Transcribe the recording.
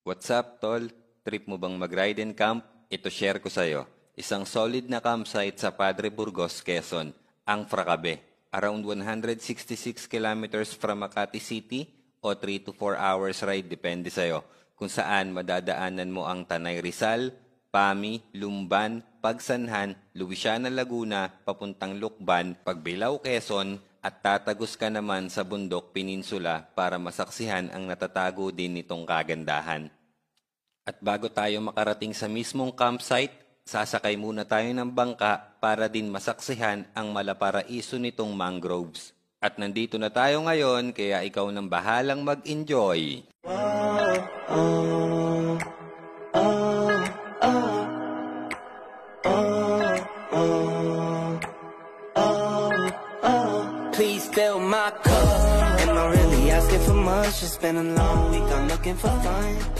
What's up, tol? Trip mo bang mag-ride and camp? Ito share ko sa'yo. Isang solid na campsite sa Padre Burgos, Quezon, ang Fracabe. Around 166 kilometers from Makati City o 3 to 4 hours ride, depende sa'yo. Kung saan madadaanan mo ang Tanay Rizal, Pami, Lumban, Pagsanhan, Luisiana, Laguna, papuntang Lukban, Pagbilao, Quezon, at tatagos ka naman sa Bundok Peninsula para masaksihan ang natatago din nitong kagandahan. At bago tayo makarating sa mismong campsite, sasakay muna tayo ng bangka para din masaksihan ang malaparaiso nitong mangroves. At nandito na tayo ngayon, kaya ikaw nang bahalang mag-enjoy. Please fill my cup. Am I really asking for much? It's been a long week, I'm looking for fun.